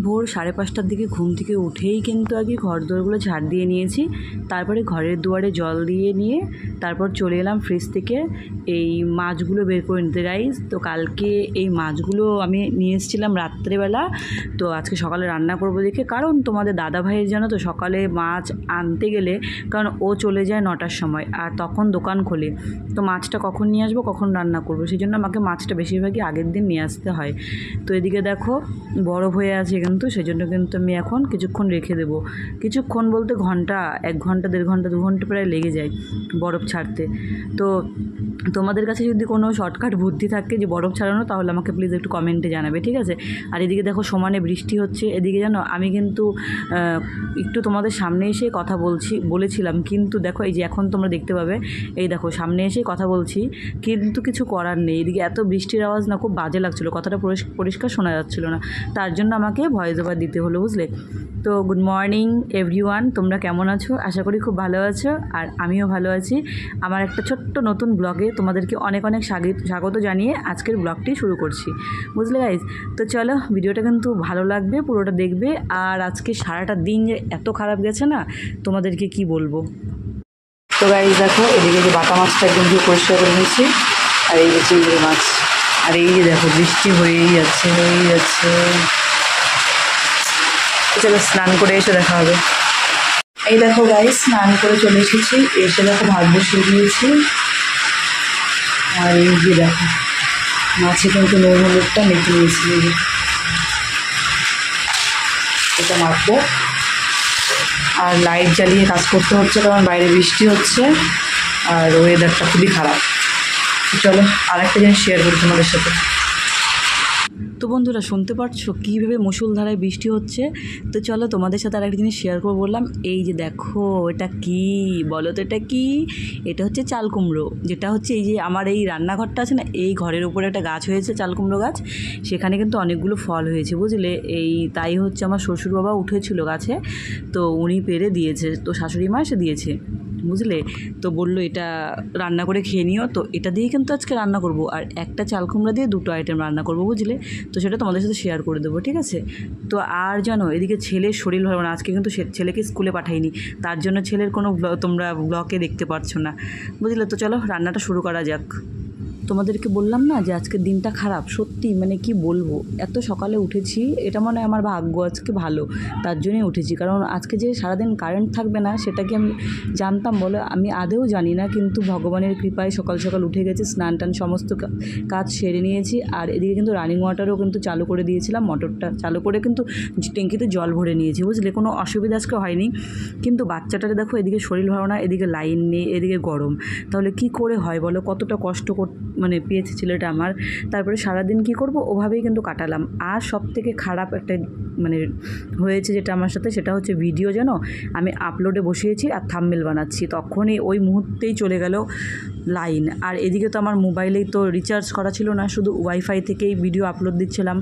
ভোর 5:30টার দিকে ঘুম থেকে উঠেই কিন্তু আগে ঘর দোরগুলো ঝাড় দিয়ে নিয়েছি। তারপরে ঘরের দুয়ারে জল দিয়ে নিয়ে তারপর চলে এলাম ফ্রিজ থেকে এই মাছগুলো বের করে নিতে। গাইস, তো কালকে এই মাছগুলো আমি নিয়ে এসেছিলাম রাত্রেবেলা, তো আজকে সকালে রান্না করবো দেখে। কারণ তোমাদের দাদা ভাইয়ের জানো তো, সকালে মাছ আনতে গেলে, কারণ ও চলে যায় 9টার সময় আর তখন দোকান খোলে, তো মাছটা কখন নিয়ে আসবো কখন রান্না করবো, সেই জন্য আমাকে মাছটা বেশিরভাগই আগের দিন নিয়ে আসতে হয়। তো এদিকে দেখো বরফ হয়ে আছে কিন্তু, সেজন্য কিন্তু আমি এখন কিছুক্ষণ রেখে দেবো। কিছুক্ষণ বলতে ঘন্টা, 1 ঘন্টা 1.5 ঘন্টা 2 ঘন্টা প্রায় লেগে যায় বরফ ছাড়তে। তো তোমাদের কাছে যদি কোনো শর্টকাট বুদ্ধি থাকে যে বরফ ছাড়ানো, তাহলে আমাকে প্লিজ একটু কমেন্টে জানাবে, ঠিক আছে? আর এদিকে দেখো সমানে বৃষ্টি হচ্ছে। এদিকে জানো আমি কিন্তু একটু তোমাদের সামনে এসে কথা বলেছিলাম, কিন্তু দেখো এই যে এখন তোমরা দেখতে পাবে, এই দেখো সামনে এসে কথা বলছি, কিন্তু কিছু করার নেই। এদিকে এত বৃষ্টির আওয়াজ না, খুব বাজে লাগছিলো, কথাটা পরিষ্কার শোনা যাচ্ছিলো না, তার জন্য আমাকে ভয়েস ওভার দিতে হলো, বুঝলে? তো গুড মর্নিং এভরিওয়ান, তোমরা কেমন আছো? আশা করি খুব ভালো আছো, আর আমিও ভালো আছি। আমার একটা ছোট্ট নতুন ব্লগে তোমাদেরকে অনেক অনেক স্বাগত জানিয়ে আজকের ব্লগটি শুরু করছি, বুঝলে গাইজ? তো চলো, ভিডিওটা কিন্তু ভালো লাগবে, পুরোটা দেখবে। আর আজকে সারাটা দিন যে এত খারাপ গেছে না, তোমাদেরকে কি বলবো। তো গাইজ দেখো, এদিকে যে বাটা মাছটা একদম দিয়ে পরিষ্কার করে নিয়েছি, আর এই যে চিংড়ি মাছ, আর এই যে দেখো বৃষ্টি হয়েই যাচ্ছে। চলো স্নান করে এসে দেখা হবে। এই দেখো গাইজ, স্নান করে চলে এসেছি, এসে দেখো ভাত বসিয়ে দিয়েছি। আর এই যে দেখো মাছে কিন্তু নুন হলুদটা মেখে নিয়েছি, এটা মাখবো। আর লাইট জ্বালিয়ে কাজ করতে হচ্ছে, কারণ বাইরে বৃষ্টি হচ্ছে আর ওয়েদারটা খুবই খারাপ। চলো আর একটা জিনিস শেয়ার করি তোমাদের সাথে। তো বন্ধুরা, শুনতে পাচ্ছো কীভাবে মুষলধারায় বৃষ্টি হচ্ছে? তো চলো তোমাদের সাথে আরেকটা জিনিস শেয়ার করবো বললাম। এই যে দেখো, এটা কি বলো তো, এটা কি? এটা হচ্ছে চাল কুমড়ো, যেটা হচ্ছে এই যে আমার এই রান্নাঘরটা আছে না, এই ঘরের উপরে একটা গাছ হয়েছে, চাল কুমড়ো গাছ, সেখানে কিন্তু অনেকগুলো ফল হয়েছে, বুঝলে? এই তাই হচ্ছে আমার শ্বশুর বাবা উঠেছিল গাছে, তো উনি পেরে দিয়েছে, তো শাশুড়ি মা এসে দিয়েছে, বুঝলে? তো বললো এটা রান্না করে খেয়ে নিও, তো এটা দিয়ে কিন্তু আজকে রান্না করব, আর একটা চাল কুমড়া দিয়ে 2টো আইটেম রান্না করব, বুঝলে? তো সেটা তোমাদের সাথে শেয়ার করে দেবো, ঠিক আছে? তো আর জানো, এদিকে ছেলের শরীর ভালো না, আজকে কিন্তু ছেলেকে স্কুলে পাঠাইনি, তার জন্য ছেলের কোনো তোমরা ব্লগে দেখতে পারছো না, বুঝলে? তো চলো রান্নাটা শুরু করা যাক। তোমাদেরকে বললাম না যে আজকের দিনটা খারাপ, সত্যি মানে কি বলবো, এত সকালে উঠেছি, এটা মনে হয় আমার ভাগ্য আজকে ভালো, তার জন্যই উঠেছি। কারণ আজকে যে সারাদিন কারেন্ট থাকবে না, সেটা কি আমি জানতাম বলো? আমি আদেও জানি না, কিন্তু ভগবানের কৃপায় সকাল সকাল উঠে গেছি, স্নান টান সমস্ত কাজ সেরে নিয়েছি। আর এদিকে কিন্তু রানিং ওয়াটারও কিন্তু চালু করে দিয়েছিলাম, মোটরটা চালু করে কিন্তু ট্যাঙ্কিতে জল ভরে নিয়েছি, বুঝলে? কোনো অসুবিধা আজকে হয়নি। কিন্তু বাচ্চাটাকে দেখো, এদিকে শরীর ভালো না, এদিকে লাইন নেই, এদিকে গরম, তাহলে কি করে হয় বলো? কতটা কষ্ট মানে পেয়েছে ছেলেটা আমার। তারপরে সারাদিন কি করব, ওভাবেই কিন্তু কাটালাম। আর সবথেকে খারাপ একটা মানে হয়েছে যেটা আমার সাথে, সেটা হচ্ছে ভিডিও যেন আমি আপলোডে বসিয়েছি আর থাম্বনেল বানাচ্ছি, তখনই ওই মুহূর্তেই চলে গেল লাইন। আর এদিকে তো আমার মোবাইলেই তো রিচার্জ করা ছিল না, শুধু ওয়াইফাই থেকেই ভিডিও আপলোড দিচ্ছিলাম,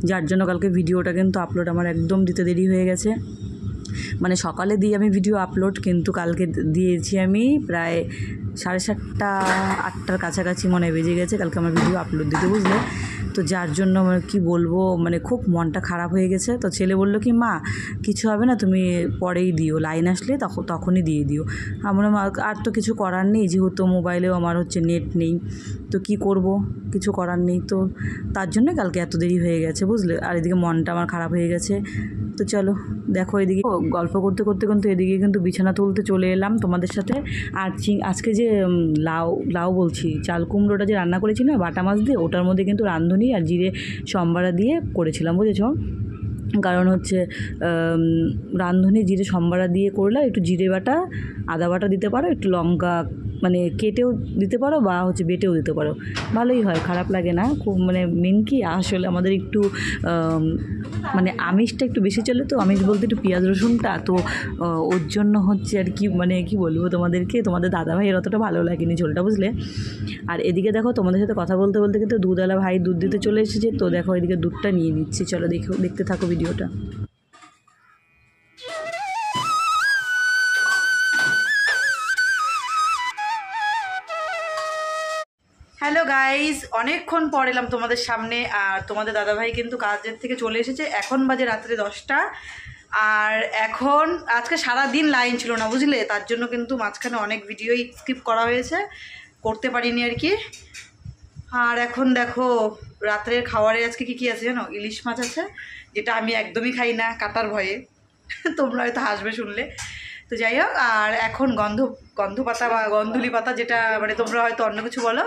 যার জন্য কালকে ভিডিওটা কিন্তু আপলোড আমার একদম দিতে দেরি হয়ে গেছে। মানে সকালে দিয়ে আমি ভিডিও আপলোড, কিন্তু কালকে দিয়েছি আমি প্রায় 7:30 8টার কাছাকাছি মনে বেজে গেছে কালকে আমার ভিডিও আপলোড দিতে, বুঝলে? তো যার জন্য আমার কী বলবো, মানে খুব মনটা খারাপ হয়ে গেছে। তো ছেলে বললো কি, মা কিছু হবে না, তুমি পরেই দিও, লাইন আসলে তখনই দিয়ে দিও। আমার আর তো কিছু করার নেই, যেহেতু মোবাইলেও আমার হচ্ছে নেট নেই, তো কি করব, কিছু করার নেই। তো তার জন্য কালকে এত দেরি হয়ে গেছে, বুঝলে? আর এদিকে মনটা আমার খারাপ হয়ে গেছে। তো চলো দেখো, এদিকে গল্প করতে করতে কিন্তু এদিকে কিন্তু বিছানা তুলতে চলে এলাম তোমাদের সাথে। আর আজকে যে লাউ বলছি, চাল কুমড়োটা যে রান্না করেছি না বাটা মাছ দিয়ে, ওটার মধ্যে কিন্তু রাঁধুনি আর জিরে সম্বারা দিয়ে করেছিলাম, বুঝেছো? কারণ হচ্ছে রাঁধুনি জিরে সম্বারা দিয়ে করলে একটু জিরে বাটা, আদা বাটা দিতে পারো, একটু লঙ্কা মানে কেটেও দিতে পারো, বা হচ্ছে বেটেও দিতে পারো, ভালোই হয়, খারাপ লাগে না খুব। মানে মেন কি, আসলে আমাদের একটু মানে আমিষটা একটু বেশি চলে, তো আমিষ বলতে একটু পেঁয়াজ রসুনটা, তো ওর জন্য হচ্ছে আর কি, মানে কি বলবো তোমাদেরকে, তোমাদের দাদাভাইয়ের অতটা ভালো লাগেনি ঝোলটা, বুঝলে? আর এদিকে দেখো তোমাদের সাথে কথা বলতে বলতে কিন্তু দুধওয়ালা ভাই দুধ দিতে চলে এসেছে, তো দেখো এদিকে দুধটা নিয়ে নিচ্ছি। চলো দেখতে থাকো ভিডিওটা। হ্যালো গাইস, অনেকক্ষণ পর এলাম তোমাদের সামনে। আর তোমাদের দাদাভাই কিন্তু কাজের থেকে চলে এসেছে। এখন বাজে রাত্রে 10টা। আর এখন আজকে সারা দিন লাইন ছিল না বুঝলে, তার জন্য কিন্তু মাঝখানে অনেক ভিডিওই স্কিপ করা হয়েছে, করতে পারিনি আর কি। আর এখন দেখো রাত্রের খাবারে আজকে কি আছে জানো? ইলিশ মাছ আছে, যেটা আমি একদমই খাই না কাটার ভয়ে। তোমরা হয়তো হাসবে শুনলে। তো যাই হোক, আর এখন গন্ধ পাতা বা গন্ধুলি পাতা, যেটা মানে তোমরা হয়তো অন্য কিছু বলো,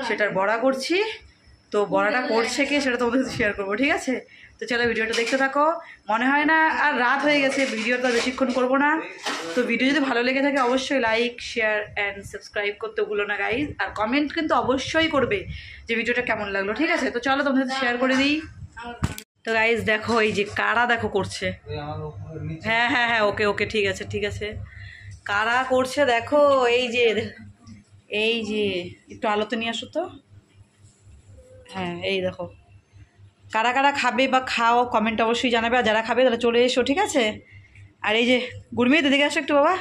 সেটার বড়া করছি। তো বড়াটা করছে কি সেটা তোমাদের সাথে শেয়ার করবো, ঠিক আছে? তো চলো ভিডিওটা দেখতে থাকো। মনে হয় না আর রাত হয়ে গেছে, ভিডিওটা বেশিক্ষণ করবো না। তো ভিডিও যদি ভালো লেগে থাকে অবশ্যই লাইক, শেয়ার অ্যান্ড সাবস্ক্রাইব করতে ভুলো না গাইজ। আর কমেন্ট কিন্তু অবশ্যই করবে যে ভিডিওটা কেমন লাগলো, ঠিক আছে? তো চলো তোমাদের সাথে শেয়ার করে দিই। তো গাইজ দেখো, এই যে কারা দেখো করছে। হ্যাঁ হ্যাঁ হ্যাঁ, ওকে ওকে, ঠিক আছে ঠিক আছে। কারা করছে দেখো, এই যে একটু আলোতে নিয়ে আসো তো। হ্যাঁ এই দেখো, কারা কারা খাবে বা খাও কমেন্ট অবশ্যই জানাবে। আর যারা খাবে তারা চলে এসো, ঠিক আছে? আর এই যে গুরমিত দিকে আসো একটু বাবা।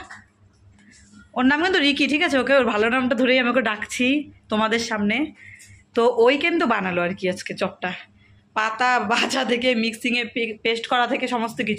ওর নাম কিন্তু রিকি, ঠিক আছে? ওকে ওর ভালো নামটা ধরেই আমি ওকে ডাকছি তোমাদের সামনে। তো ওই কিন্তু বানালো আর কি আজকে চপটা, পাতা বাছা থেকে মিক্সিংয়ে পেস্ট করা থেকে সমস্ত কিছু।